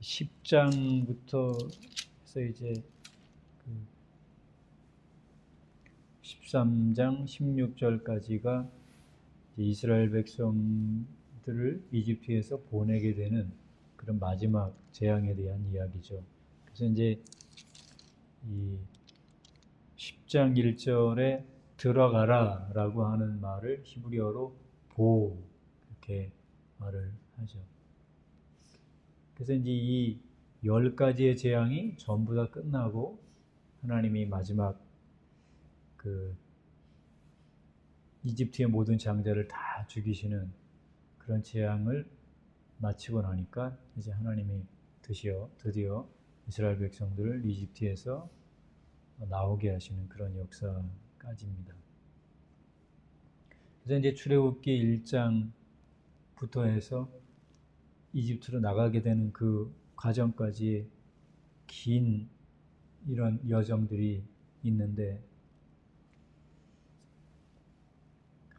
10장부터 해서 이제 13장 16절까지가 이스라엘 백성들을 이집트에서 보내게 되는 그런 마지막 재앙에 대한 이야기죠. 그래서 이제 이 10장 1절에 들어가라 라고 하는 말을 히브리어로 보 이렇게 말을 하죠. 그래서 이제 이 10가지의 재앙이 전부 다 끝나고 하나님이 마지막 그 이집트의 모든 장자를 다 죽이시는 그런 재앙을 마치고 나니까 이제 하나님이 드디어 이스라엘 백성들을 이집트에서 나오게 하시는 그런 역사까지입니다. 그래서 이제 출애굽기 1장부터 해서 이집트로 나가게 되는 그 과정까지 긴 이런 여정들이 있는데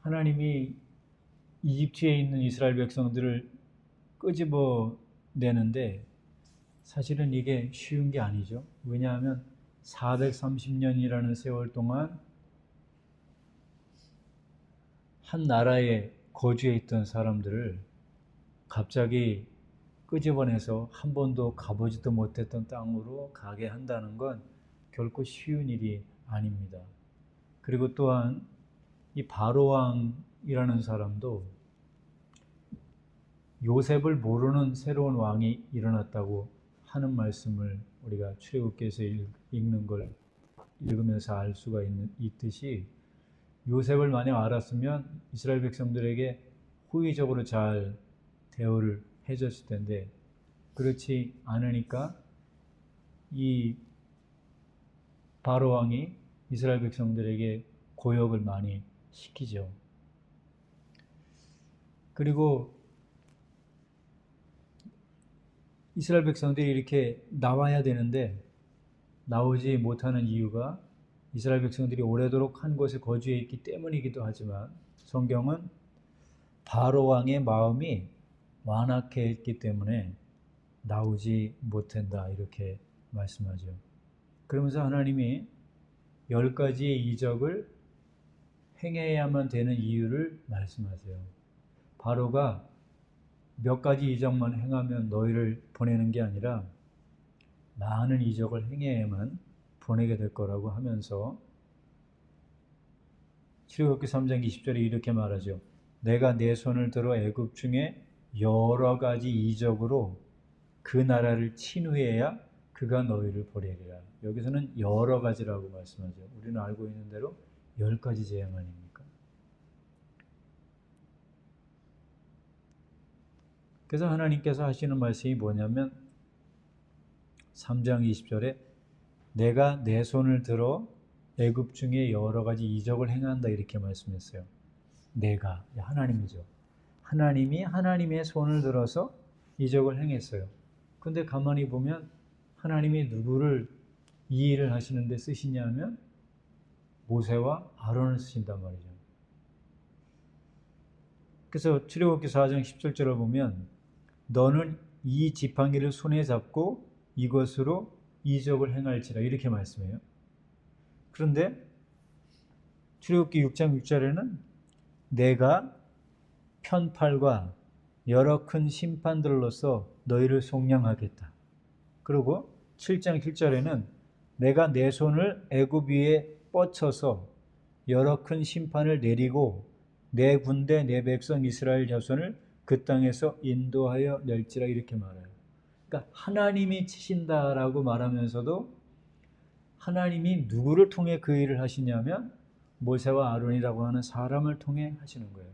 하나님이 이집트에 있는 이스라엘 백성들을 끄집어 내는데 사실은 이게 쉬운 게 아니죠. 왜냐하면 430년이라는 세월 동안 한 나라에 거주해 있던 사람들을 갑자기 끄집어내서 한 번도 가보지도 못했던 땅으로 가게 한다는 건 결코 쉬운 일이 아닙니다. 그리고 또한 이 바로왕이라는 사람도 요셉을 모르는 새로운 왕이 일어났다고 하는 말씀을 우리가 출애굽기에서 읽는 걸 읽으면서 알 수가 있듯이 요셉을 만약 알았으면 이스라엘 백성들에게 호의적으로 잘 대우를 해줬을 텐데 그렇지 않으니까 이 바로왕이 이스라엘 백성들에게 고역을 많이 시키죠. 그리고 이스라엘 백성들이 이렇게 나와야 되는데 나오지 못하는 이유가 이스라엘 백성들이 오래도록 한 곳에 거주해 있기 때문이기도 하지만 성경은 바로왕의 마음이 완악해 있기 때문에 나오지 못한다 이렇게 말씀하죠. 그러면서 하나님이 10가지의 이적을 행해야만 되는 이유를 말씀하세요. 바로가 몇 가지 이적만 행하면 너희를 보내는 게 아니라 많은 이적을 행해야만 보내게 될 거라고 하면서 출애굽기 3장 20절에 이렇게 말하죠. 내가 내 손을 들어 애굽 중에 여러 가지 이적으로 그 나라를 친 후에야 그가 너희를 보내리라. 여기서는 여러 가지라고 말씀하죠. 우리는 알고 있는 대로 10가지 재앙 아닙니까? 그래서 하나님께서 하시는 말씀이 뭐냐면 3장 20절에 내가 내 손을 들어 애굽 중에 여러 가지 이적을 행한다 이렇게 말씀했어요. 내가 하나님이죠. 하나님이 하나님의 손을 들어서 이적을 행했어요. 근데 가만히 보면 하나님이 누구를 이 일을 하시는데 쓰시냐면 모세와 아론을 쓰신단 말이죠. 그래서 출애굽기 4장 17절을 보면 너는 이 지팡이를 손에 잡고 이것으로 이적을 행할지라 이렇게 말씀해요. 그런데 출애굽기 6장 6절에는 내가 편팔과 여러 큰 심판들로서 너희를 속량하겠다. 그리고 7장 7절에는 내가 내 손을 애굽 위에 뻗쳐서 여러 큰 심판을 내리고 내 군대 내 백성 이스라엘 자손을 그 땅에서 인도하여 낼지라 이렇게 말해요. 그러니까 하나님이 치신다라고 말하면서도 하나님이 누구를 통해 그 일을 하시냐면 모세와 아론이라고 하는 사람을 통해 하시는 거예요.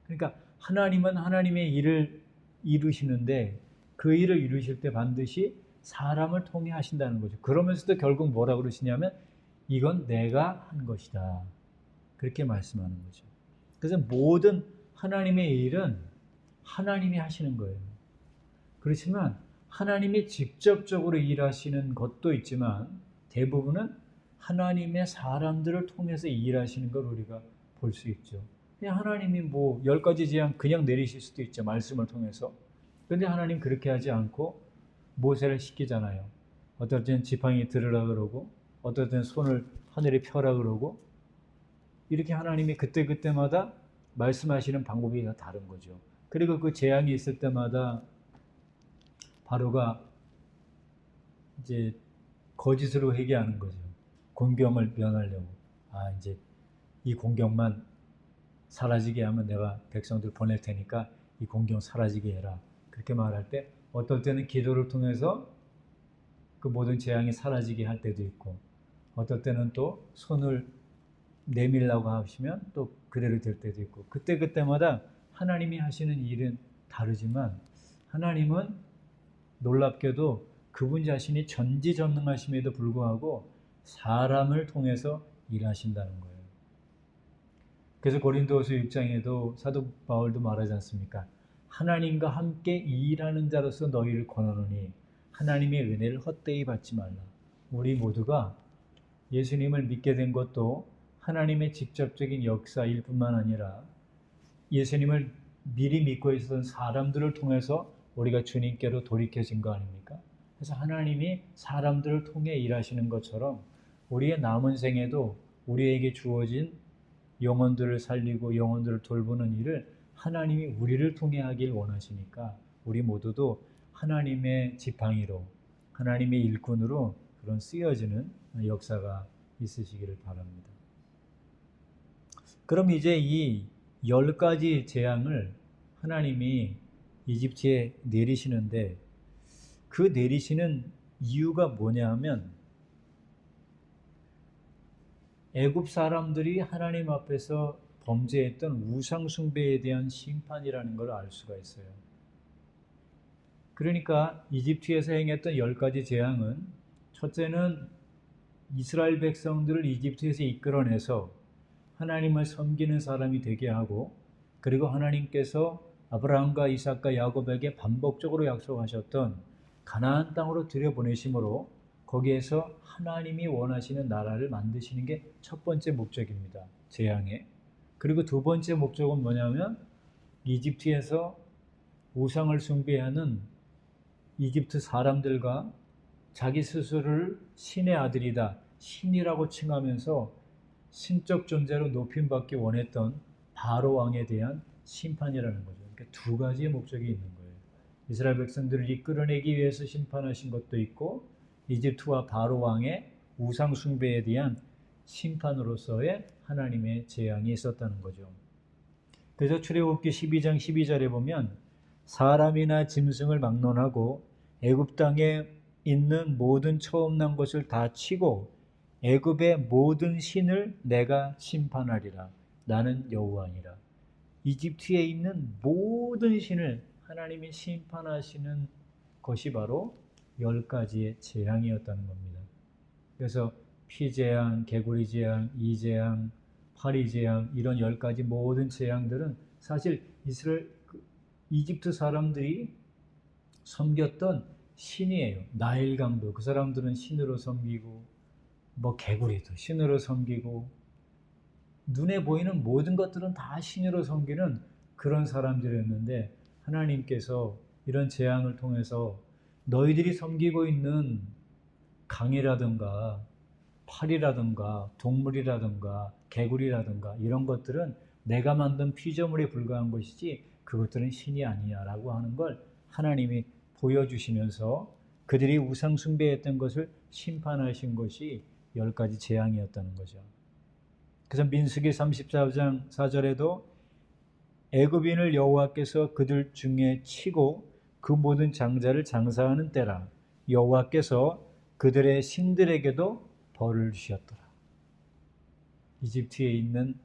그러니까 하나님은 하나님의 일을 이루시는데 그 일을 이루실 때 반드시 사람을 통해 하신다는 거죠. 그러면서도 결국 뭐라고 그러시냐면 이건 내가 한 것이다. 그렇게 말씀하는 거죠. 그래서 모든 하나님의 일은 하나님이 하시는 거예요. 그렇지만 하나님이 직접적으로 일하시는 것도 있지만 대부분은 하나님의 사람들을 통해서 일하시는 걸 우리가 볼 수 있죠. 그냥 하나님이 10가지 재앙 그냥 내리실 수도 있죠. 말씀을 통해서. 그런데 하나님 그렇게 하지 않고 모세를 시키잖아요. 어떨 때는 지팡이 들으라 그러고 어떨 때는 손을 하늘에 펴라 그러고 이렇게 하나님이 그때그때마다 말씀하시는 방법이 다 다른 거죠. 그리고 그 재앙이 있을 때마다 바로가 이제 거짓으로 회개하는 거죠. 공경을 면하려고. 이제 이 공경만 사라지게 하면 내가 백성들 보낼 테니까 이 공경 사라지게 해라. 그렇게 말할 때 어떨 때는 기도를 통해서 그 모든 재앙이 사라지게 할 때도 있고 어떨 때는 또 손을 내밀라고 하시면 또 그대로 될 때도 있고 그때마다 하나님이 하시는 일은 다르지만 하나님은 놀랍게도 그분 자신이 전지전능하심에도 불구하고 사람을 통해서 일하신다는 거예요. 그래서 고린도후서 6장에도 사도 바울도 말하지 않습니까? 하나님과 함께 일하는 자로서 너희를 권하노니 하나님의 은혜를 헛되이 받지 말라. 우리 모두가 예수님을 믿게 된 것도 하나님의 직접적인 역사일 뿐만 아니라 예수님을 미리 믿고 있었던 사람들을 통해서 우리가 주님께로 돌이켜진 거 아닙니까? 그래서 하나님이 사람들을 통해 일하시는 것처럼 우리의 남은 생에도 우리에게 주어진 영혼들을 살리고 영혼들을 돌보는 일을 하나님이 우리를 통해 하길 원하시니까 우리 모두도 하나님의 지팡이로 하나님의 일꾼으로 그런 쓰여지는 역사가 있으시기를 바랍니다. 그럼 이제 이 10가지 재앙을 하나님이 이집트에 내리시는데 그 내리시는 이유가 뭐냐 하면 애굽 사람들이 하나님 앞에서 범죄했던 우상 숭배에 대한 심판이라는 걸 알 수가 있어요. 그러니까 이집트에서 행했던 10가지 재앙은 첫째는 이스라엘 백성들을 이집트에서 이끌어내서 하나님을 섬기는 사람이 되게 하고 그리고 하나님께서 아브라함과 이삭과 야곱에게 반복적으로 약속하셨던 가나안 땅으로 들여보내심으로 거기에서 하나님이 원하시는 나라를 만드시는 게 첫 번째 목적입니다. 재앙의. 그리고 두 번째 목적은 뭐냐면 이집트에서 우상을 숭배하는 이집트 사람들과 자기 스스로를 신의 아들이다, 신이라고 칭하면서 신적 존재로 높임받기 원했던 바로 왕에 대한 심판이라는 거죠. 그러니까 두 가지의 목적이 있는 거예요. 이스라엘 백성들을 이끌어내기 위해서 심판하신 것도 있고 이집트와 바로 왕의 우상 숭배에 대한 심판으로서의 하나님의 재앙이 있었다는 거죠. 그래서 출애굽기 12장 12절에 보면 사람이나 짐승을 막론하고 애굽 땅에 있는 모든 처음 난 것을 다 치고 애굽의 모든 신을 내가 심판하리라. 나는 여호와니라. 이집트에 있는 모든 신을 하나님이 심판하시는 것이 바로 10가지의 재앙이었다는 겁니다. 그래서 피재앙, 개구리 재앙, 이재앙, 파리 재앙 이런 10가지 모든 재앙들은 사실 이집트 사람들이 섬겼던 신이에요. 나일강도 그 사람들은 신으로 섬기고 개구리도 신으로 섬기고 눈에 보이는 모든 것들은 다 신으로 섬기는 그런 사람들이었는데 하나님께서 이런 재앙을 통해서 너희들이 섬기고 있는 강이라든가 팔이라든가 동물이라든가 개구리라든가 이런 것들은 내가 만든 피조물에 불과한 것이지 그것들은 신이 아니야 라고 하는 걸 하나님이 보여주시면서 그들이 우상 숭배했던 것을 심판하신 것이 10가지 재앙이었다는 거죠. 그래서 민수기 34장 4절에도 애굽인을 여호와께서 그들 중에 치고 그 모든 장자를 장사하는 때라 여호와께서 그들의 신들에게도 벌을 주셨더라. 이집트에 있는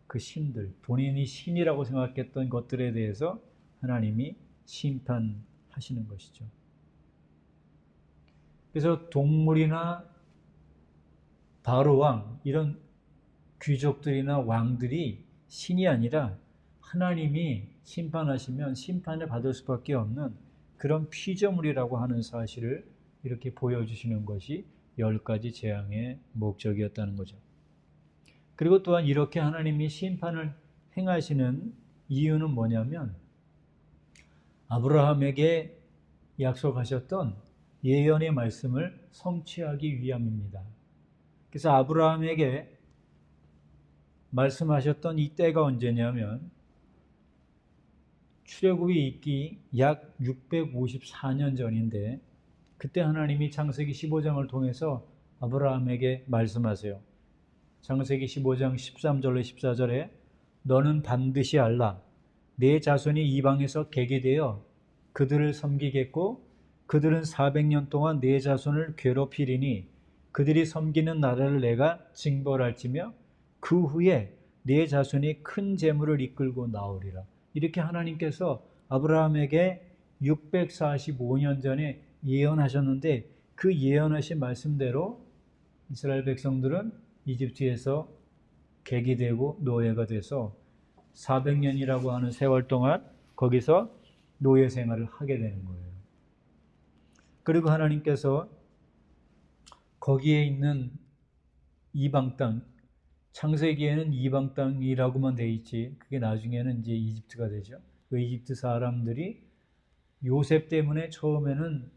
그 신들, 본인이 신이라고 생각했던 것들에 대해서 하나님이 심판하시는 것이죠. 그래서 동물이나 바로왕 이런 귀족들이나 왕들이 신이 아니라 하나님이 심판하시면 심판을 받을 수밖에 없는 그런 피조물이라고 하는 사실을 이렇게 보여주시는 것이 10가지 재앙의 목적이었다는 거죠. 그리고 또한 이렇게 하나님이 심판을 행하시는 이유는 뭐냐면 아브라함에게 약속하셨던 예언의 말씀을 성취하기 위함입니다. 그래서 아브라함에게 말씀하셨던 이 때가 언제냐면 출애굽이 있기 약 654년 전인데, 그때 하나님이 창세기 15장을 통해서 아브라함에게 말씀하세요. 창세기 15장 13절로 14절에 너는 반드시 알라. 내 자손이 이방에서 객이 되어 그들을 섬기겠고 그들은 400년 동안 내 자손을 괴롭히리니 그들이 섬기는 나라를 내가 징벌할지며 그 후에 내 자손이 큰 재물을 이끌고 나오리라. 이렇게 하나님께서 아브라함에게 645년 전에 예언하셨는데, 그 예언하신 말씀대로 이스라엘 백성들은 이집트에서 객이 되고 노예가 돼서 400년이라고 하는 세월 동안 거기서 노예 생활을 하게 되는 거예요. 그리고 하나님께서 거기에 있는 이방 땅, 창세기에는 이방 땅이라고만 돼 있지, 그게 나중에는 이제 이집트가 되죠. 그 이집트 사람들이 요셉 때문에 처음에는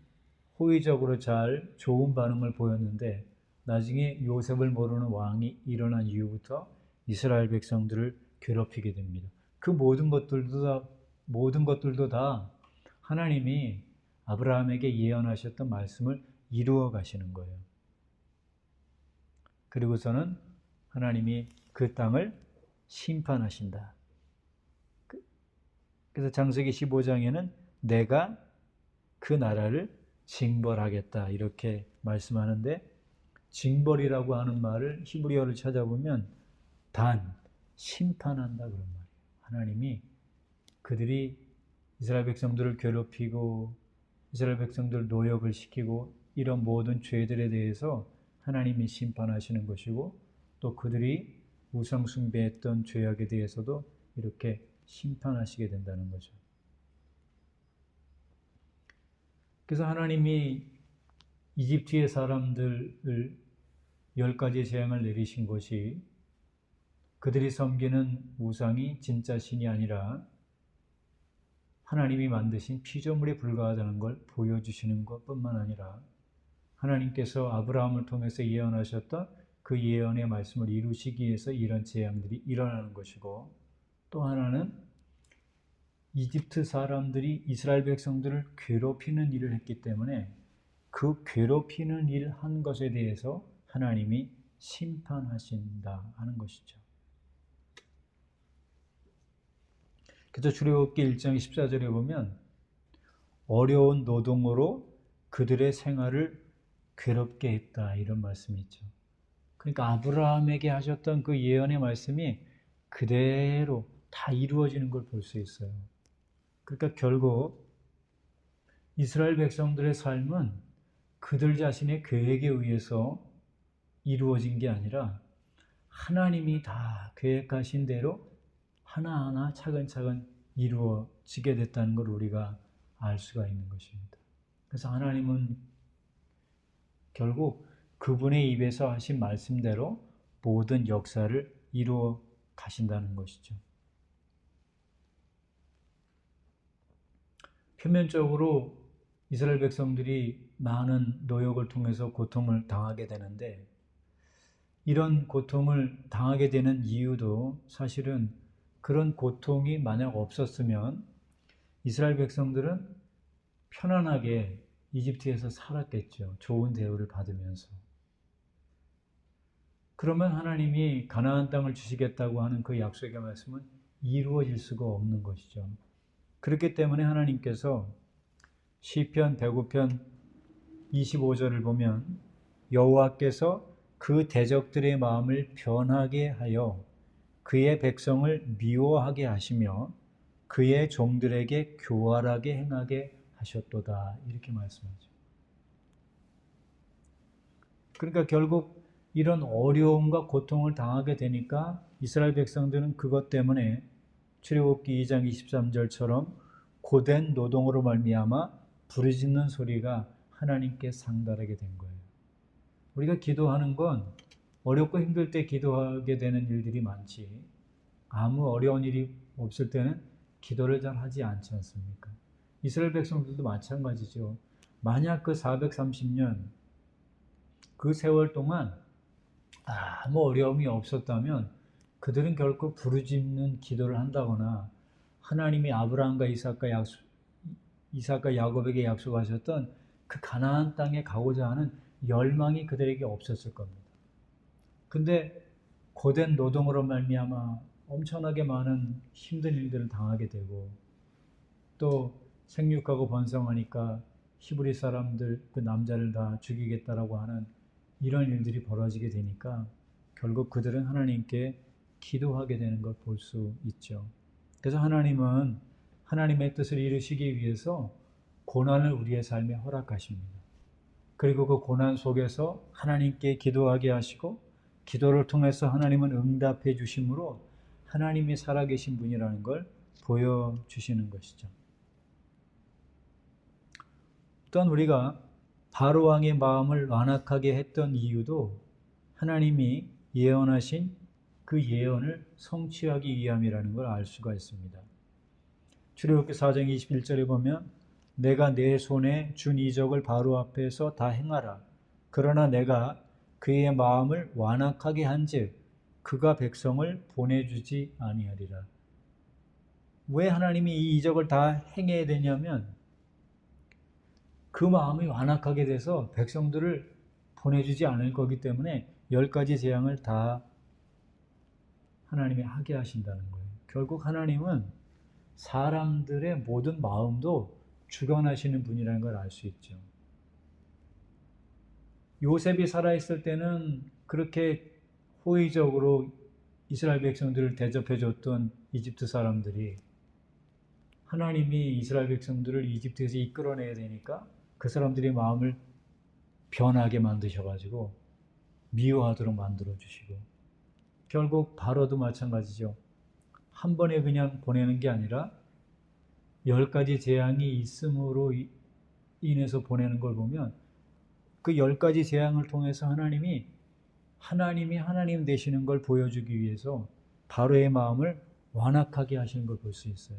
호의적으로 잘 좋은 반응을 보였는데, 나중에 요셉을 모르는 왕이 일어난 이후부터 이스라엘 백성들을 괴롭히게 됩니다. 그 모든 것들도 다 하나님이 아브라함에게 예언하셨던 말씀을 이루어 가시는 거예요. 그리고서는 하나님이 그 땅을 심판하신다. 그래서 창세기 15장에는 내가 그 나라를 징벌하겠다 이렇게 말씀하는데, 징벌이라고 하는 말을 히브리어를 찾아보면 심판한다 그런 말이에요. 하나님이 그들이 이스라엘 백성들을 괴롭히고 이스라엘 백성들을 노역을 시키고 이런 모든 죄들에 대해서 하나님이 심판하시는 것이고, 또 그들이 우상 숭배했던 죄악에 대해서도 이렇게 심판하시게 된다는 거죠. 그래서 하나님이 이집트의 사람들을 10가지 재앙을 내리신 것이 그들이 섬기는 우상이 진짜 신이 아니라 하나님이 만드신 피조물에 불과하다는 걸 보여주시는 것뿐만 아니라, 하나님께서 아브라함을 통해서 예언하셨던 그 예언의 말씀을 이루시기 위해서 이런 재앙들이 일어나는 것이고, 또 하나는 이집트 사람들이 이스라엘 백성들을 괴롭히는 일을 했기 때문에 그 괴롭히는 일을 한 것에 대해서 하나님이 심판하신다 하는 것이죠. 그래서 출애굽기 1장 14절에 보면 어려운 노동으로 그들의 생활을 괴롭게 했다 이런 말씀이 있죠. 그러니까 아브라함에게 하셨던 그 예언의 말씀이 그대로 다 이루어지는 걸 볼 수 있어요. 그러니까 결국 이스라엘 백성들의 삶은 그들 자신의 계획에 의해서 이루어진 게 아니라 하나님이 다 계획하신 대로 하나하나 차근차근 이루어지게 됐다는 걸 우리가 알 수가 있는 것입니다. 그래서 하나님은 결국 그분의 입에서 하신 말씀대로 모든 역사를 이루어 가신다는 것이죠. 표면적으로 이스라엘 백성들이 많은 노역을 통해서 고통을 당하게 되는데, 이런 고통을 당하게 되는 이유도 사실은 그런 고통이 만약 없었으면 이스라엘 백성들은 편안하게 이집트에서 살았겠죠. 좋은 대우를 받으면서. 그러면 하나님이 가나안 땅을 주시겠다고 하는 그 약속의 말씀은 이루어질 수가 없는 것이죠. 그렇기 때문에 하나님께서 시편 105편 25절을 보면 여호와께서 그 대적들의 마음을 변하게 하여 그의 백성을 미워하게 하시며 그의 종들에게 교활하게 행하게 하셨도다 이렇게 말씀하죠. 그러니까 결국 이런 어려움과 고통을 당하게 되니까 이스라엘 백성들은 그것 때문에 출애굽기 2장 23절처럼 고된 노동으로 말미암아 부르짖는 소리가 하나님께 상달하게 된 거예요. 우리가 기도하는 건 어렵고 힘들 때 기도하게 되는 일들이 많지, 아무 어려운 일이 없을 때는 기도를 잘 하지 않지 않습니까? 이스라엘 백성들도 마찬가지죠. 만약 그 430년 그 세월 동안 아무 어려움이 없었다면 그들은 결코 부르짖는 기도를 한다거나 하나님이 아브라함과 이삭과 야곱에게 약속하셨던 그 가나안 땅에 가고자 하는 열망이 그들에게 없었을 겁니다. 근데 고된 노동으로 말미암아 엄청나게 많은 힘든 일들을 당하게 되고 또 생육하고 번성하니까 히브리 사람들 그 남자를 다 죽이겠다라고 하는 이런 일들이 벌어지게 되니까 결국 그들은 하나님께 기도하게 되는 걸 볼 수 있죠. 그래서 하나님은 하나님의 뜻을 이루시기 위해서 고난을 우리의 삶에 허락하십니다. 그리고 그 고난 속에서 하나님께 기도하게 하시고 기도를 통해서 하나님은 응답해 주심으로 하나님이 살아계신 분이라는 걸 보여주시는 것이죠. 또한 우리가 바로왕의 마음을 완악하게 했던 이유도 하나님이 예언하신 그 예언을 성취하기 위함이라는 걸 알 수가 있습니다. 출애굽기 4장 21절에 보면 내가 내 손에 준 이적을 바로 앞에서 다 행하라. 그러나 내가 그의 마음을 완악하게 한즉 그가 백성을 보내주지 아니하리라. 왜 하나님이 이 이적을 다 행해야 되냐면 그 마음이 완악하게 돼서 백성들을 보내주지 않을 거기 때문에 10가지 재앙을 다 하나님이 하게 하신다는 거예요. 결국 하나님은 사람들의 모든 마음도 주관하시는 분이라는 걸 알 수 있죠. 요셉이 살아있을 때는 그렇게 호의적으로 이스라엘 백성들을 대접해 줬던 이집트 사람들이 하나님이 이스라엘 백성들을 이집트에서 이끌어내야 되니까 그 사람들의 마음을 변하게 만드셔가지고 미워하도록 만들어주시고 결국 바로도 마찬가지죠. 한 번에 그냥 보내는 게 아니라 10가지 재앙이 있음으로 인해서 보내는 걸 보면 그 10가지 재앙을 통해서 하나님이 하나님 되시는 걸 보여주기 위해서 바로의 마음을 완악하게 하시는 걸 볼 수 있어요.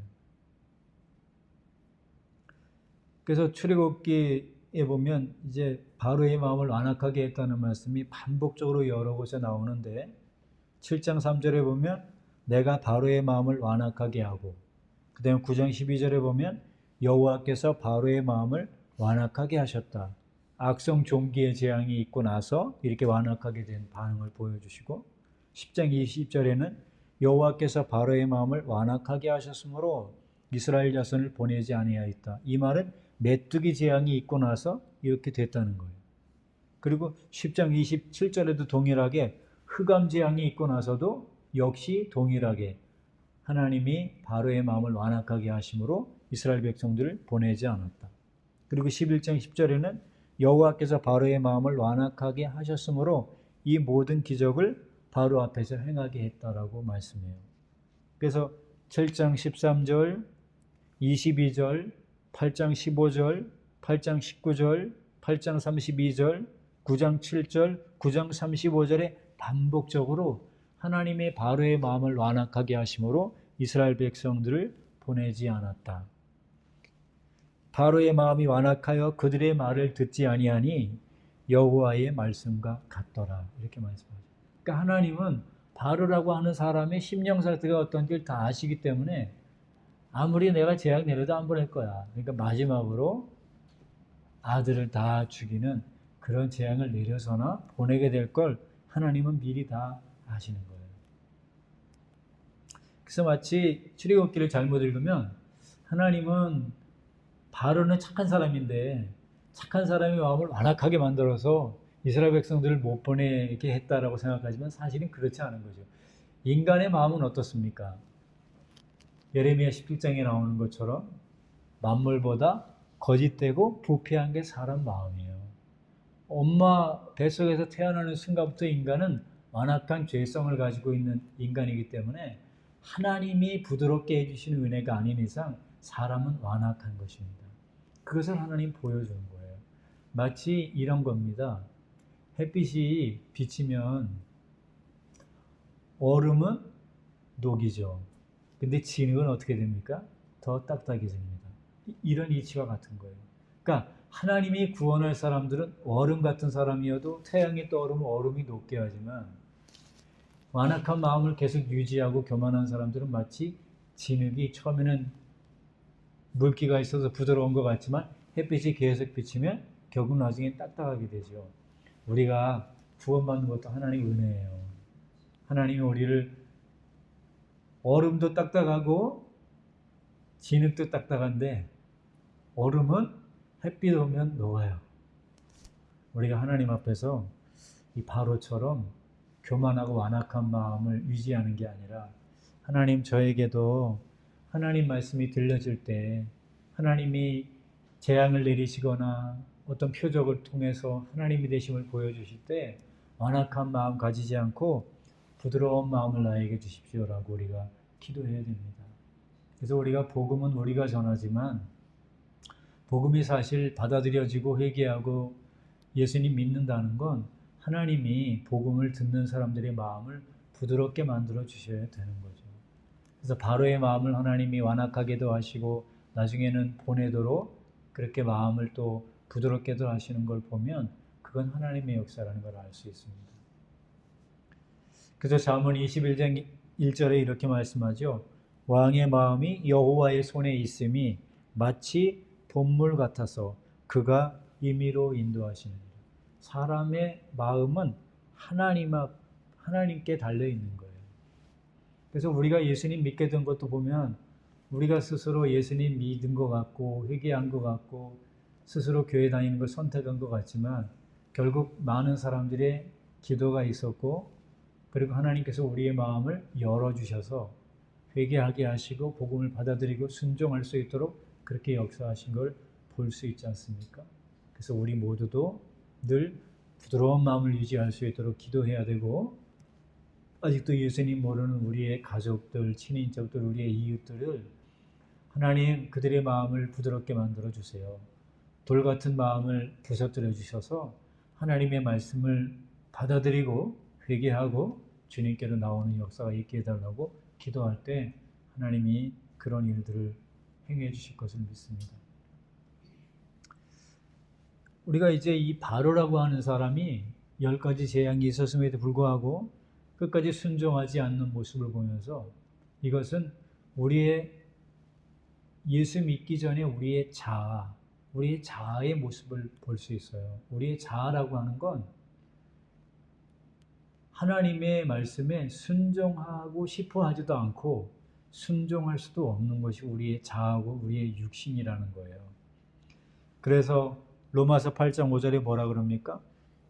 그래서 출애굽기에 보면 이제 바로의 마음을 완악하게 했다는 말씀이 반복적으로 여러 곳에 나오는데 7장 3절에 보면 내가 바로의 마음을 완악하게 하고 그 다음에 9장 12절에 보면 여호와께서 바로의 마음을 완악하게 하셨다. 악성 종기의 재앙이 있고 나서 이렇게 완악하게 된 반응을 보여주시고 10장 20절에는 여호와께서 바로의 마음을 완악하게 하셨으므로 이스라엘 자손을 보내지 아니하였다. 이 말은 메뚜기 재앙이 있고 나서 이렇게 됐다는 거예요. 그리고 10장 27절에도 동일하게 흑암 재앙이 있고 나서도 역시 동일하게 하나님이 바로의 마음을 완악하게 하심으로 이스라엘 백성들을 보내지 않았다. 그리고 11장 10절에는 여호와께서 바로의 마음을 완악하게 하셨으므로 이 모든 기적을 바로 앞에서 행하게 했다라고 말씀해요. 그래서 7장 13절, 22절, 8장 15절, 8장 19절, 8장 32절, 9장 7절, 9장 35절에 반복적으로 하나님의 바로의 마음을 완악하게 하심으로 이스라엘 백성들을 보내지 않았다. 바로의 마음이 완악하여 그들의 말을 듣지 아니하니 여호와의 말씀과 같더라. 이렇게 말씀하죠. 그러니까 하나님은 바로라고 하는 사람의 심령 상태가 어떤지를 다 아시기 때문에 아무리 내가 재앙 내려도 안 보낼 거야. 그러니까 마지막으로 아들을 다 죽이는 그런 재앙을 내려서나 보내게 될 걸 하나님은 미리 다 아시는 거예요. 그래서 마치 출애굽기를 잘못 읽으면 하나님은 바로는 착한 사람인데 착한 사람의 마음을 완악하게 만들어서 이스라엘 백성들을 못 보내게 했다라고 생각하지만 사실은 그렇지 않은 거죠. 인간의 마음은 어떻습니까? 예레미야 17장에 나오는 것처럼 만물보다 거짓되고 부패한 게 사람 마음이에요. 엄마 뱃속에서 태어나는 순간부터 인간은 완악한 죄성을 가지고 있는 인간이기 때문에 하나님이 부드럽게 해주시는 은혜가 아닌 이상 사람은 완악한 것입니다. 그것을 하나님 보여주는 거예요. 마치 이런 겁니다. 햇빛이 비치면 얼음은 녹이죠. 근데 진흙은 어떻게 됩니까? 더 딱딱해집니다. 이런 이치와 같은 거예요. 그러니까 하나님이 구원할 사람들은 얼음 같은 사람이어도 태양이 떠오르면 얼음이 녹게 하지만 완악한 마음을 계속 유지하고 교만한 사람들은 마치 진흙이 처음에는 물기가 있어서 부드러운 것 같지만 햇빛이 계속 비치면 결국 나중에 딱딱하게 되죠. 우리가 구원받는 것도 하나님의 은혜예요. 하나님이 우리를 얼음도 딱딱하고 진흙도 딱딱한데 얼음은 햇빛 오면 녹아요. 우리가 하나님 앞에서 이 바로처럼 교만하고 완악한 마음을 유지하는 게 아니라 하나님 저에게도 하나님 말씀이 들려질 때 하나님이 재앙을 내리시거나 어떤 표적을 통해서 하나님이 되심을 보여주실 때 완악한 마음 가지지 않고 부드러운 마음을 나에게 주십시오라고 우리가 기도해야 됩니다. 그래서 우리가 복음은 우리가 전하지만 복음이 사실 받아들여지고 회개하고 예수님 믿는다는 건 하나님이 복음을 듣는 사람들의 마음을 부드럽게 만들어 주셔야 되는 거죠. 그래서 바로의 마음을 하나님이 완악하게도 하시고 나중에는 보내도록 그렇게 마음을 또 부드럽게도 하시는 걸 보면 그건 하나님의 역사라는 걸 알 수 있습니다. 그래서 잠언 21장 1절에 이렇게 말씀하죠. 왕의 마음이 여호와의 손에 있음이 마치 봇물 같아서 그가 임의로 인도하시느니라. 사람의 마음은 하나님께 달려 있는 거예요. 그래서 우리가 예수님 믿게 된 것도 보면 우리가 스스로 예수님 믿은 것 같고 회개한 것 같고 스스로 교회 다니는 걸 선택한 것 같지만 결국 많은 사람들의 기도가 있었고 그리고 하나님께서 우리의 마음을 열어주셔서 회개하게 하시고 복음을 받아들이고 순종할 수 있도록 그렇게 역사하신 걸 볼 수 있지 않습니까? 그래서 우리 모두도 늘 부드러운 마음을 유지할 수 있도록 기도해야 되고 아직도 예수님 모르는 우리의 가족들, 친인척들, 우리의 이웃들을 하나님 그들의 마음을 부드럽게 만들어 주세요. 돌 같은 마음을 부서뜨려 주셔서 하나님의 말씀을 받아들이고 회개하고 주님께로 나오는 역사가 있게 해달라고 기도할 때 하나님이 그런 일들을 행해 주실 것을 믿습니다. 우리가 이제 이 바로라고 하는 사람이 10가지 재앙이 있었음에도 불구하고 끝까지 순종하지 않는 모습을 보면서 이것은 우리의 예수 믿기 전에 우리의 자아의 모습을 볼 수 있어요. 우리의 자아라고 하는 건 하나님의 말씀에 순종하고 싶어 하지도 않고 순종할 수도 없는 것이 우리의 자아고 우리의 육신이라는 거예요. 그래서 로마서 8장 5절에 뭐라 그럽니까?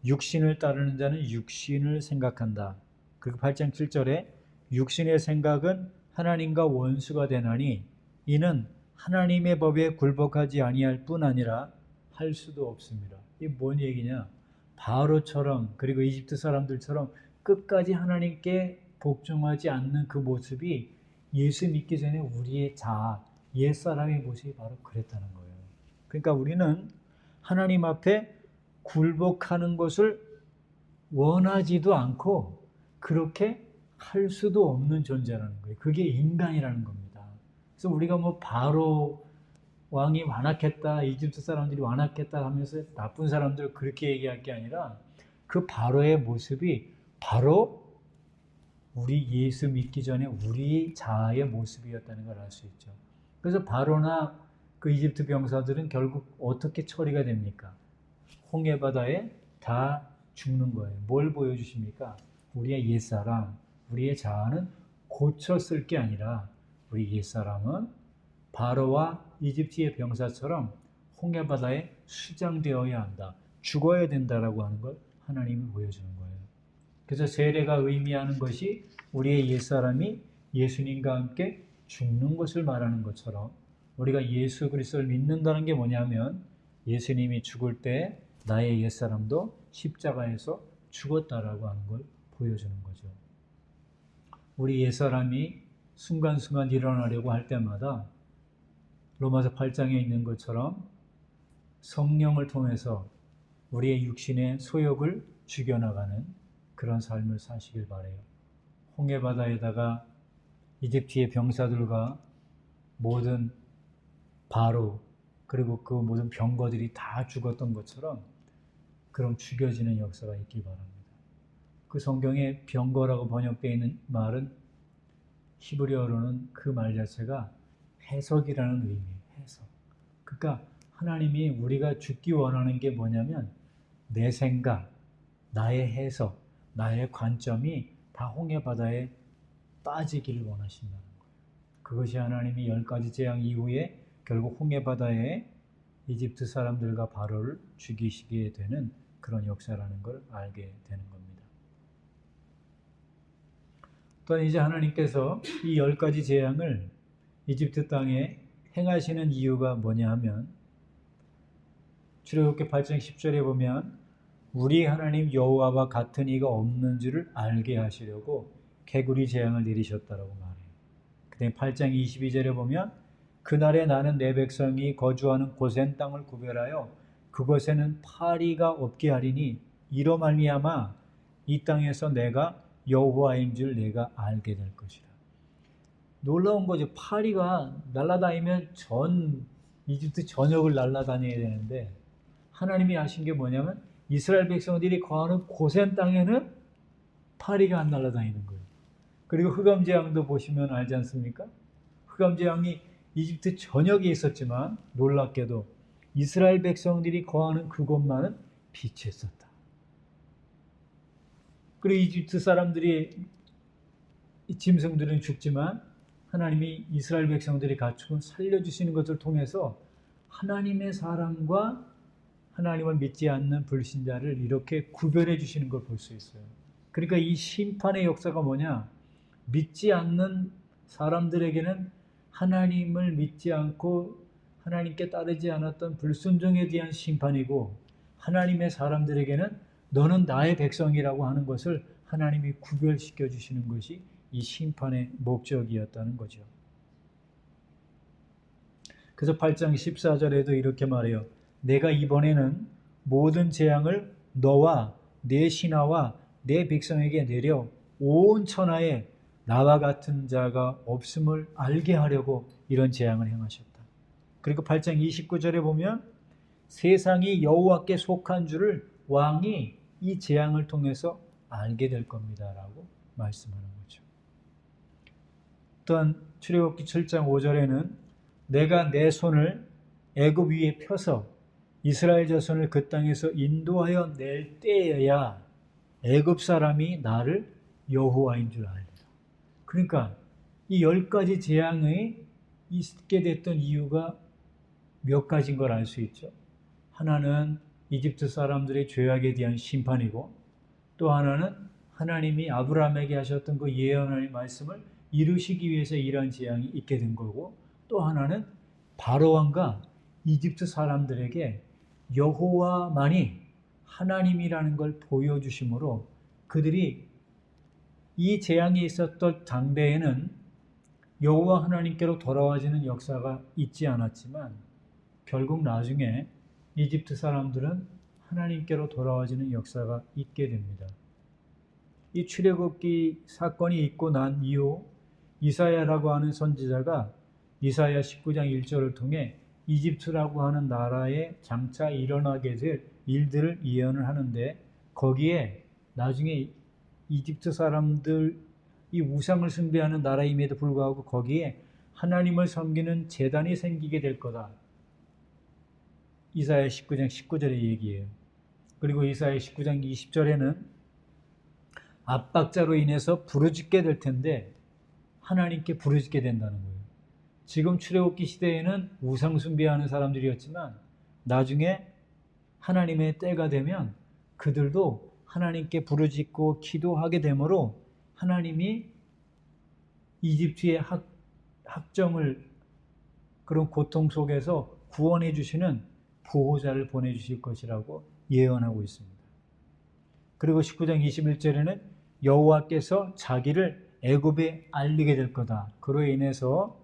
육신을 따르는 자는 육신을 생각한다. 그리고 8장 7절에 육신의 생각은 하나님과 원수가 되나니 이는 하나님의 법에 굴복하지 아니할 뿐 아니라 할 수도 없습니다. 이게 뭔 얘기냐? 바로처럼 그리고 이집트 사람들처럼 끝까지 하나님께 복종하지 않는 그 모습이 예수 믿기 전에 우리의 자아, 옛사람의 모습이 바로 그랬다는 거예요. 그러니까 우리는 하나님 앞에 굴복하는 것을 원하지도 않고 그렇게 할 수도 없는 존재라는 거예요. 그게 인간이라는 겁니다. 그래서 우리가 뭐 바로 왕이 완악했다, 이집트 사람들이 완악했다 하면서 나쁜 사람들 그렇게 얘기할 게 아니라 그 바로의 모습이 바로 우리 예수 믿기 전에 우리 자아의 모습이었다는 걸 알 수 있죠. 그래서 바로나 그 이집트 병사들은 결국 어떻게 처리가 됩니까? 홍해 바다에 다 죽는 거예요. 뭘 보여주십니까? 우리의 옛사람, 우리의 자아는 고쳐 쓸 게 아니라 우리 옛사람은 바로와 이집트의 병사처럼 홍해 바다에 수장되어야 한다. 죽어야 된다라고 하는 걸 하나님이 보여주는 거예요. 그래서 세례가 의미하는 것이 우리의 옛사람이 예수님과 함께 죽는 것을 말하는 것처럼 우리가 예수 그리스도를 믿는다는 게 뭐냐면 예수님이 죽을 때 나의 옛사람도 십자가에서 죽었다라고 하는 걸 보여주는 거죠. 우리 옛사람이 순간순간 일어나려고 할 때마다 로마서 8장에 있는 것처럼 성령을 통해서 우리의 육신의 소욕을 죽여나가는 그런 삶을 사시길 바라요. 홍해바다에다가 이집트의 병사들과 모든 바로 그리고 그 모든 병거들이 다 죽었던 것처럼 그럼 죽여지는 역사가 있기 바랍니다. 그 성경에 병거라고 번역되어 있는 말은 히브리어로는 그 말 자체가 해석이라는 의미예요. 해석. 그러니까 하나님이 우리가 죽기 원하는 게 뭐냐면 내 생각, 나의 해석, 나의 관점이 다 홍해바다에 빠지기를 원하신다는 거예요. 그것이 하나님이 10가지 재앙 이후에 결국 홍해바다에 이집트 사람들과 바로를 죽이시게 되는 그런 역사라는 걸 알게 되는 겁니다. 또한 이제 하나님께서 이 10가지 재앙을 이집트 땅에 행하시는 이유가 뭐냐 하면 출애굽기 8장 10절에 보면 우리 하나님 여호와와 같은 이가 없는 줄을 알게 하시려고 개구리 재앙을 내리셨다라고 말해요. 그다음에 8장 22절에 보면 그날에 나는 내 백성이 거주하는 고센 땅을 구별하여 그곳에는 파리가 없게 하리니 이로 말미암아 이 땅에서 내가 여호와인 줄 내가 알게 될 것이라. 놀라운 거죠. 파리가 날아다니면 전 이집트 전역을 날아다녀야 되는데 하나님이 하신 게 뭐냐면 이스라엘 백성들이 거하는 고센 땅에는 파리가 안 날아다니는 거예요. 그리고 흑암재앙도 보시면 알지 않습니까? 흑암재앙이 이집트 전역에 있었지만 놀랍게도 이스라엘 백성들이 거하는 그곳만은 빛했었다. 그리고 이집트 사람들이 짐승들은 죽지만 하나님이 이스라엘 백성들이 갖추고 살려주시는 것을 통해서 하나님의 사람과 하나님을 믿지 않는 불신자를 이렇게 구별해 주시는 걸 볼 수 있어요. 그러니까 이 심판의 역사가 뭐냐? 믿지 않는 사람들에게는 하나님을 믿지 않고 하나님께 따르지 않았던 불순종에 대한 심판이고 하나님의 사람들에게는 너는 나의 백성이라고 하는 것을 하나님이 구별시켜 주시는 것이 이 심판의 목적이었다는 거죠. 그래서 8장 14절에도 이렇게 말해요. 내가 이번에는 모든 재앙을 너와 내 신하와 내 백성에게 내려 온 천하에 나와 같은 자가 없음을 알게 하려고 이런 재앙을 행하셨다. 그리고 8장 29절에 보면 세상이 여호와께 속한 줄을 왕이 이 재앙을 통해서 알게 될 겁니다 라고 말씀하는 거죠. 또한 출애굽기 7장 5절에는 내가 내 손을 애굽 위에 펴서 이스라엘 자손을 그 땅에서 인도하여 낼 때에야 애굽 사람이 나를 여호와인 줄 알리라. 그러니까 이 10가지 재앙이 있게 됐던 이유가 몇 가지인 걸 알 수 있죠. 하나는 이집트 사람들의 죄악에 대한 심판이고 또 하나는 하나님이 아브라함에게 하셨던 그 예언의 말씀을 이루시기 위해서 이러한 재앙이 있게 된 거고 또 하나는 바로왕과 이집트 사람들에게 여호와만이 하나님이라는 걸 보여주심으로 그들이 이 재앙이 있었던 당대에는 여호와 하나님께로 돌아와지는 역사가 있지 않았지만 결국 나중에 이집트 사람들은 하나님께로 돌아와지는 역사가 있게 됩니다. 이 출애굽기 사건이 있고 난 이후 이사야라고 하는 선지자가 이사야 19장 1절을 통해 이집트라고 하는 나라에 장차 일어나게 될 일들을 예언을 하는데 거기에 나중에 이집트 사람들이 우상을 숭배하는 나라임에도 불구하고 거기에 하나님을 섬기는 제단이 생기게 될 거다. 이사야 19장 19절의 얘기예요. 그리고 이사야 19장 20절에는 압박자로 인해서 부르짖게 될 텐데 하나님께 부르짖게 된다는 거예요. 지금 출애굽기 시대에는 우상 숭배하는 사람들이었지만 나중에 하나님의 때가 되면 그들도 하나님께 부르짖고 기도하게 되므로 하나님이 이집트의 학정을 그런 고통 속에서 구원해 주시는 보호자를 보내주실 것이라고 예언하고 있습니다. 그리고 19장 21절에는 여호와께서 자기를 애굽에 알리게 될 거다. 그로 인해서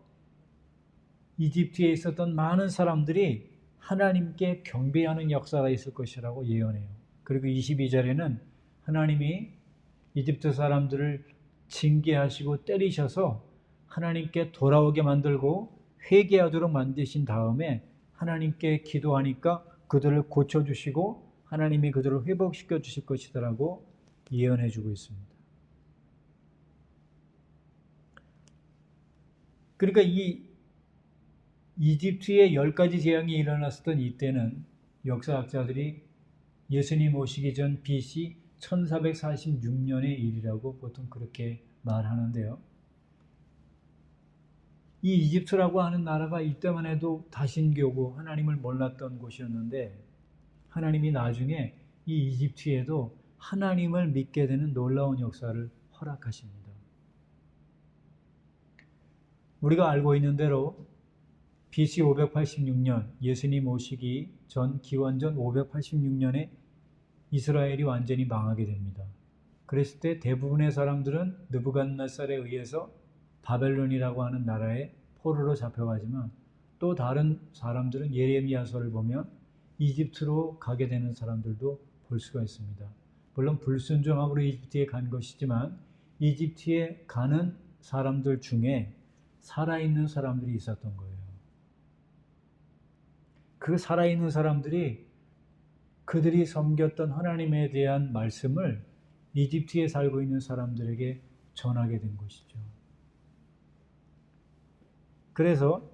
이집트에 있었던 많은 사람들이 하나님께 경배하는 역사가 있을 것이라고 예언해요. 그리고 22절에는 하나님이 이집트 사람들을 징계하시고 때리셔서 하나님께 돌아오게 만들고 회개하도록 만드신 다음에 하나님께 기도하니까 그들을 고쳐주시고 하나님이 그들을 회복시켜 주실 것이다라고 예언해 주고 있습니다. 그러니까 이 이집트에 10가지 재앙이 일어났었던 이때는 역사학자들이 예수님 오시기 전 BC 1446년의 일이라고 보통 그렇게 말하는데요. 이 이집트라고 하는 나라가 이때만 해도 다신교고 하나님을 몰랐던 곳이었는데 하나님이 나중에 이 이집트에도 하나님을 믿게 되는 놀라운 역사를 허락하십니다. 우리가 알고 있는 대로 BC 586년 예수님 오시기 전 기원전 586년에 이스라엘이 완전히 망하게 됩니다. 그랬을 때 대부분의 사람들은 느부갓네살에 의해서 바벨론이라고 하는 나라에 포로로 잡혀가지만 또 다른 사람들은 예레미야서를 보면 이집트로 가게 되는 사람들도 볼 수가 있습니다. 물론 불순종함으로 이집트에 간 것이지만 이집트에 가는 사람들 중에 살아있는 사람들이 있었던 거예요. 그 살아있는 사람들이 그들이 섬겼던 하나님에 대한 말씀을 이집트에 살고 있는 사람들에게 전하게 된 것이죠. 그래서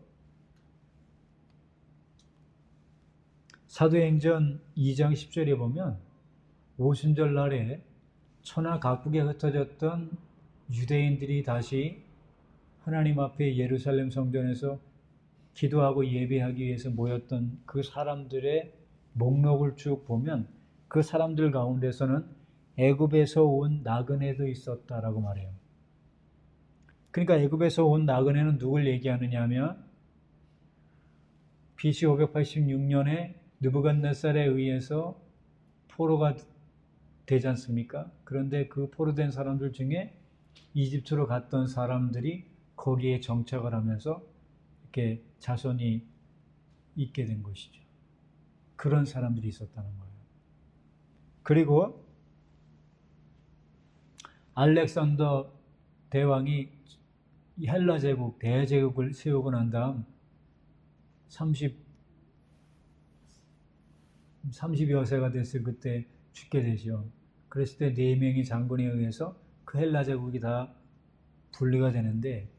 사도행전 2장 10절에 보면 오순절 날에 천하 각국에 흩어졌던 유대인들이 다시 하나님 앞에 예루살렘 성전에서 기도하고 예배하기 위해서 모였던 그 사람들의 목록을 쭉 보면 그 사람들 가운데서는 애굽에서 온 나그네도 있었다라고 말해요. 그러니까 애굽에서 온 나그네는 누굴 얘기하느냐 하면 BC 586년에 느부갓네살에 의해서 포로가 되지 않습니까? 그런데 그 포로된 사람들 중에 이집트로 갔던 사람들이 거기에 정착을 하면서 이렇게 자손이 있게 된 것이죠. 그런 사람들이 있었다는 거예요. 그리고 알렉산더 대왕이 헬라 제국, 대제국을 세우고 난 다음 30여 세가 됐을 그때 죽게 되죠. 그랬을 때 4명의 장군에 의해서 그 헬라 제국이 다 분리가 되는데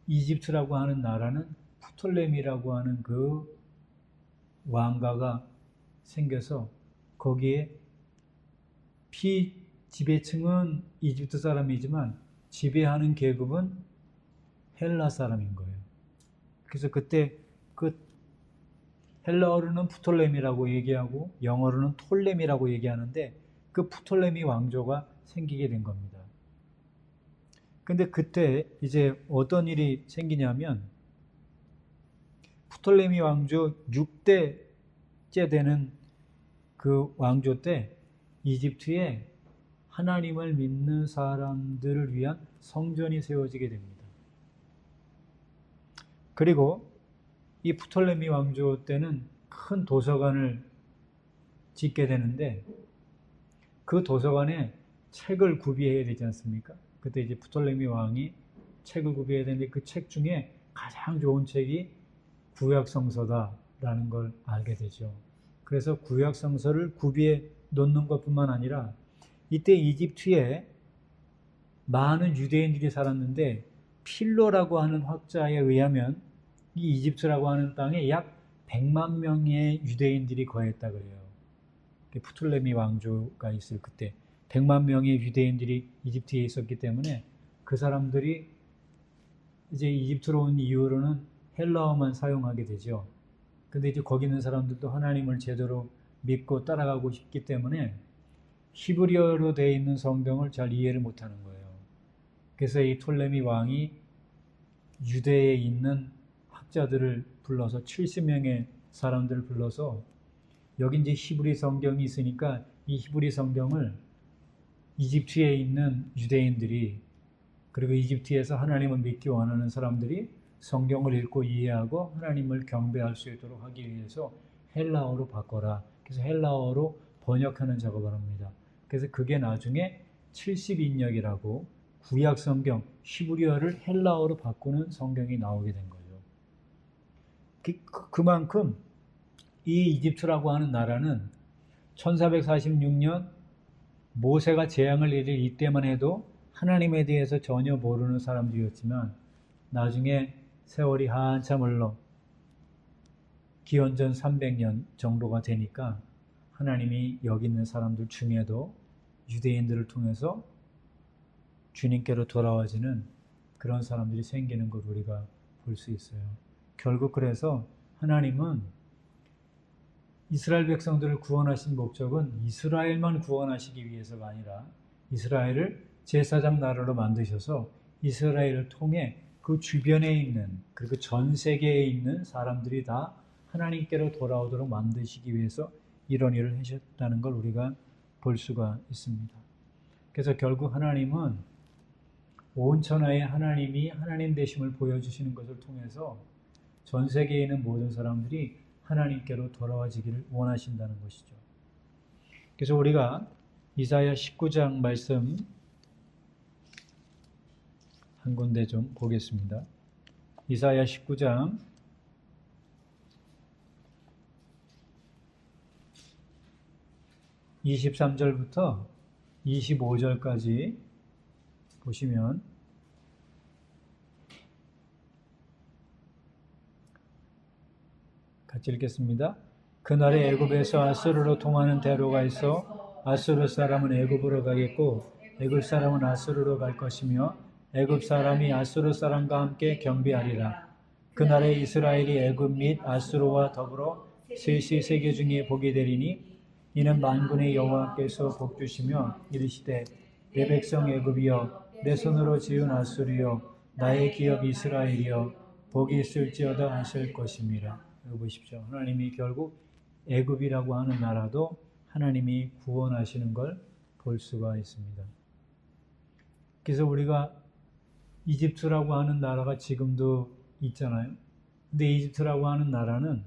이집트라고 하는 나라는 프톨레미라고 하는 그 왕가가 생겨서 거기에 피지배층은 이집트 사람이지만 지배하는 계급은 헬라 사람인 거예요. 그래서 그때 그 헬라어로는 프톨레미라고 얘기하고 영어로는 톨레미라고 얘기하는데 그 프톨레미 왕조가 생기게 된 겁니다. 근데 그때 이제 어떤 일이 생기냐면 프톨레미 왕조 6대째 되는 그 왕조 때 이집트에 하나님을 믿는 사람들을 위한 성전이 세워지게 됩니다. 그리고 이 프톨레미 왕조 때는 큰 도서관을 짓게 되는데 그 도서관에 책을 구비해야 되지 않습니까? 그때 이제 프톨레미 왕이 책을 구비해야 되는데 그 책 중에 가장 좋은 책이 구약성서다라는 걸 알게 되죠. 그래서 구약성서를 구비해 놓는 것뿐만 아니라 이때 이집트에 많은 유대인들이 살았는데 필로라고 하는 학자에 의하면 이 이집트라고 하는 땅에 약 100만 명의 유대인들이 거했다 그래요. 프톨레미 왕조가 있을 그때 100만 명의 유대인들이 이집트에 있었기 때문에 그 사람들이 이제 이집트로 온 이후로는 헬라어만 사용하게 되죠. 근데 이제 거기 있는 사람들도 하나님을 제대로 믿고 따라가고 싶기 때문에 히브리어로 되어 있는 성경을 잘 이해를 못하는 거예요. 그래서 이 톨레미 왕이 유대에 있는 학자들을 불러서 70명의 사람들을 불러서 여기 이제 히브리 성경이 있으니까 이 히브리 성경을 이집트에 있는 유대인들이 그리고 이집트에서 하나님을 믿기 원하는 사람들이 성경을 읽고 이해하고 하나님을 경배할 수 있도록 하기 위해서 헬라어로 바꿔라. 그래서 헬라어로 번역하는 작업을 합니다. 그래서 그게 나중에 70인역이라고 구약 성경 히브리어를 헬라어로 바꾸는 성경이 나오게 된 거죠. 그만큼 이 이집트라고 하는 나라는 1446년 모세가 재앙을 내릴 이때만 해도 하나님에 대해서 전혀 모르는 사람들이었지만 나중에 세월이 한참 흘러 기원전 300년 정도가 되니까 하나님이 여기 있는 사람들 중에도 유대인들을 통해서 주님께로 돌아와지는 그런 사람들이 생기는 걸 우리가 볼 수 있어요. 결국 그래서 하나님은 이스라엘 백성들을 구원하신 목적은 이스라엘만 구원하시기 위해서가 아니라 이스라엘을 제사장 나라로 만드셔서 이스라엘을 통해 그 주변에 있는 그리고 전 세계에 있는 사람들이 다 하나님께로 돌아오도록 만드시기 위해서 이런 일을 하셨다는 걸 우리가 볼 수가 있습니다. 그래서 결국 하나님은 온 천하에 하나님이 하나님 되심을 보여주시는 것을 통해서 전 세계에 있는 모든 사람들이 하나님께로 돌아와지기를 원하신다는 것이죠. 그래서 우리가 이사야 19장 말씀 한 군데 좀 보겠습니다. 이사야 19장 23절부터 25절까지 보시면 같이 읽겠습니다. 그날에 애굽에서 아수르로 통하는 대로가 있어 아수르 사람은 애굽으로 가겠고 애굽 사람은 아수르로 갈 것이며 애굽 사람이 아수르 사람과 함께 경비하리라. 그날에 이스라엘이 애굽 및 아수르와 더불어 셋이 세계 중에 복이 되리니 이는 만군의 여호와께서 복 주시며 이르시되 내 백성 애굽이여 내 손으로 지은 아수르여 나의 기업 이스라엘이여 복이 있을지어다 하실 것입니다. 여기 보십시오. 하나님이 결국 애굽이라고 하는 나라도 하나님이 구원하시는 걸 볼 수가 있습니다. 그래서 우리가 이집트라고 하는 나라가 지금도 있잖아요. 근데 이집트라고 하는 나라는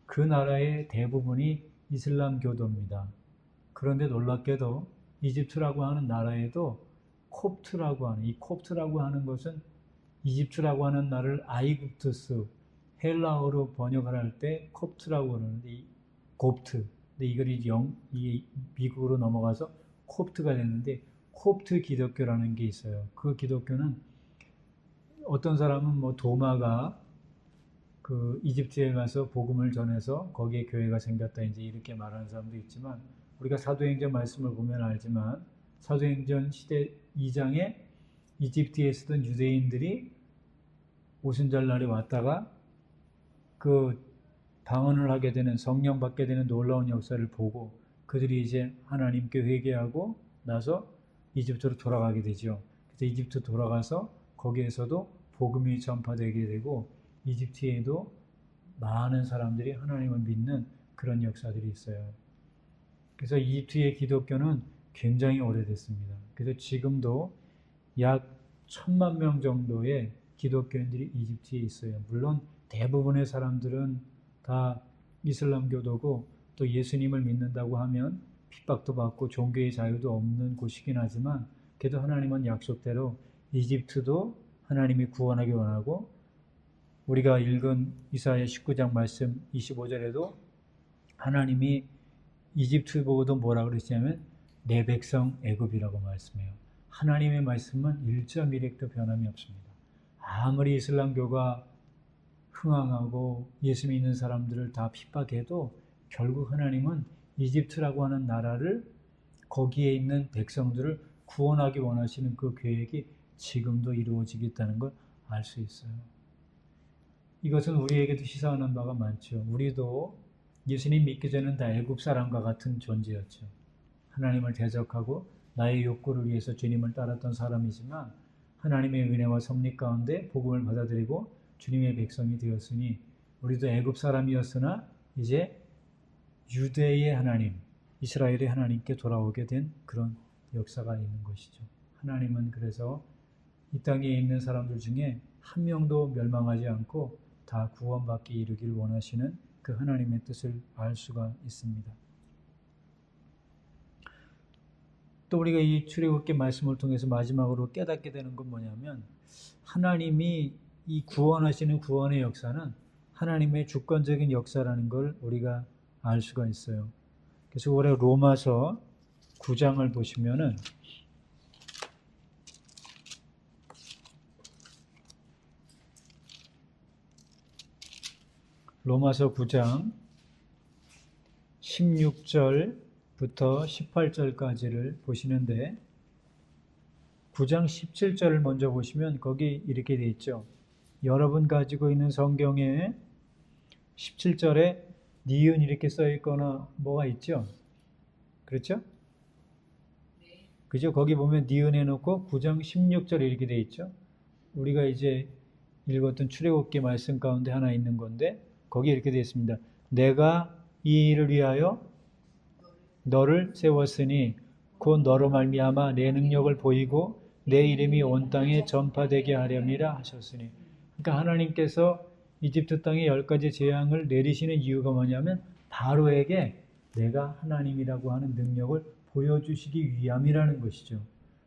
그 나라의 대부분이 이슬람교도입니다. 그런데 놀랍게도 이집트라고 하는 나라에도 콥트라고 하는, 이 콥트라고 하는 것은 이집트라고 하는 나라를 아이굽투스, 헬라어로 번역을 할 때 콥트라고 하는데 이 곱트. 근데 이 미국으로 넘어가서 콥트가 됐는데 콥트 기독교라는 게 있어요. 그 기독교는 어떤 사람은 뭐 도마가 그 이집트에 가서 복음을 전해서 거기에 교회가 생겼다 이제 이렇게 말하는 사람도 있지만 우리가 사도행전 말씀을 보면 알지만 사도행전 시대 2장에 이집트에 쓰던 유대인들이 오순절날에 왔다가 그 방언을 하게 되는 성령 받게 되는 놀라운 역사를 보고 그들이 이제 하나님께 회개하고 나서 이집트로 돌아가게 되죠. 그래서 이집트 돌아가서 거기에서도 복음이 전파되게 되고 이집트에도 많은 사람들이 하나님을 믿는 그런 역사들이 있어요. 그래서 이집트의 기독교는 굉장히 오래됐습니다. 그래서 지금도 약 1000만 명 정도의 기독교인들이 이집트에 있어요. 물론 대부분의 사람들은 다 이슬람교도고 또 예수님을 믿는다고 하면 핍박도 받고 종교의 자유도 없는 곳이긴 하지만 그래도 하나님은 약속대로 이집트도 하나님이 구원하기 원하고 우리가 읽은 이사야 19장 말씀 25절에도 하나님이 이집트 보고도 뭐라고 그러시냐면 내 백성 애굽이라고 말씀해요. 하나님의 말씀은 1.1핵도 변함이 없습니다. 아무리 이슬람교가 흥황하고 예수 믿는 사람들을 다 핍박해도 결국 하나님은 이집트라고 하는 나라를 거기에 있는 백성들을 구원하기 원하시는 그 계획이 지금도 이루어지겠다는 걸 알 수 있어요. 이것은 우리에게도 시사하는 바가 많죠. 우리도 예수님 믿기 전에는 다 애굽 사람과 같은 존재였죠. 하나님을 대적하고 나의 욕구를 위해서 주님을 따랐던 사람이지만 하나님의 은혜와 섭리 가운데 복음을 받아들이고 주님의 백성이 되었으니 우리도 애굽 사람이었으나 이제 유대의 하나님, 이스라엘의 하나님께 돌아오게 된 그런 역사가 있는 것이죠. 하나님은 그래서 이 땅에 있는 사람들 중에 한 명도 멸망하지 않고 다 구원받기 이르기를 원하시는 그 하나님의 뜻을 알 수가 있습니다. 또 우리가 이 출애굽기 말씀을 통해서 마지막으로 깨닫게 되는 건 뭐냐면 하나님이 이 구원하시는 구원의 역사는 하나님의 주권적인 역사라는 걸 우리가 알 수가 있어요. 그래서 올해 로마서 9장을 보시면은 로마서 9장 16절부터 18절까지를 보시는데 9장 17절을 먼저 보시면 거기 이렇게 돼 있죠. 여러분 가지고 있는 성경에 17절에 니은 이렇게 써 있거나 뭐가 있죠? 그렇죠? 그죠? 거기 보면 니은 해놓고 9장 16절에 이렇게 돼 있죠. 우리가 이제 읽었던 출애굽기 말씀 가운데 하나 있는 건데 거기 이렇게 되어 있습니다. 내가 이 일을 위하여 너를 세웠으니 곧 너로 말미암아 내 능력을 보이고 내 이름이 온 땅에 전파되게 하렵니다 하셨으니. 그러니까 하나님께서 이집트 땅에 10가지 재앙을 내리시는 이유가 뭐냐면 바로에게 내가 하나님이라고 하는 능력을 보여주시기 위함이라는 것이죠.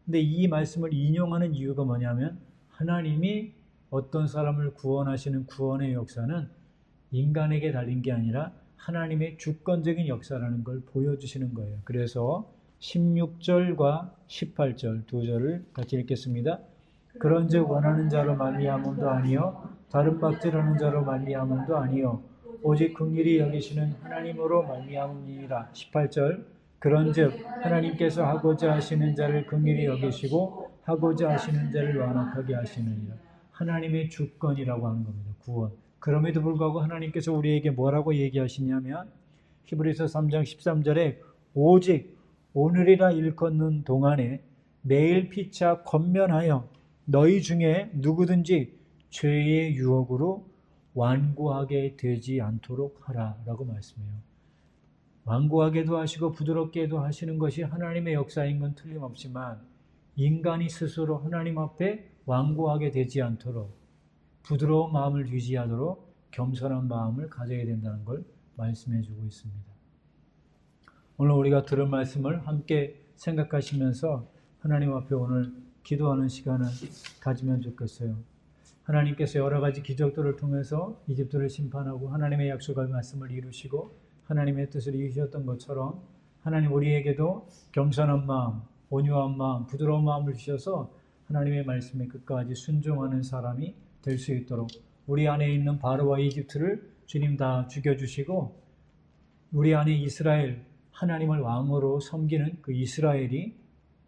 근데 이 말씀을 인용하는 이유가 뭐냐면 하나님이 어떤 사람을 구원하시는 구원의 역사는 인간에게 달린 게 아니라 하나님의 주권적인 역사라는 걸 보여주시는 거예요. 그래서 16절과 18절 두 절을 같이 읽겠습니다. 그런즉 원하는 자로 말미암음도 아니요 다른 박질하는 자로 말미암음도 아니요 오직 긍휼히 여기시는 하나님으로 말미암음이니라. 18절 그런즉 하나님께서 하고자 하시는 자를 긍휼히 여기시고 하고자 하시는 자를 완악하게 하시느니라. 하나님의 주권이라고 하는 겁니다. 구원. 그럼에도 불구하고 하나님께서 우리에게 뭐라고 얘기하시냐면 히브리서 3장 13절에 오직 오늘이라 일컫는 동안에 매일 피차 권면하여 너희 중에 누구든지 죄의 유혹으로 완고하게 되지 않도록 하라 라고 말씀해요. 완고하게도 하시고 부드럽게도 하시는 것이 하나님의 역사인 건 틀림없지만 인간이 스스로 하나님 앞에 완고하게 되지 않도록 부드러운 마음을 유지하도록 겸손한 마음을 가져야 된다는 걸 말씀해 주고 있습니다. 오늘 우리가 들은 말씀을 함께 생각하시면서 하나님 앞에 오늘 기도하는 시간을 가지면 좋겠어요. 하나님께서 여러 가지 기적들을 통해서 이집트를 심판하고 하나님의 약속의 말씀을 이루시고 하나님의 뜻을 이루셨던 것처럼 하나님 우리에게도 겸손한 마음, 온유한 마음, 부드러운 마음을 주셔서 하나님의 말씀에 끝까지 순종하는 사람이 될 수 있도록 우리 안에 있는 바로와 이집트를 주님 다 죽여주시고 우리 안에 이스라엘, 하나님을 왕으로 섬기는 그 이스라엘이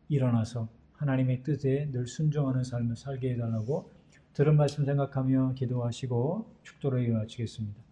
일어나서 하나님의 뜻에 늘 순종하는 삶을 살게 해달라고 들은 말씀 생각하며 기도하시고 축도로 이어가시겠습니다.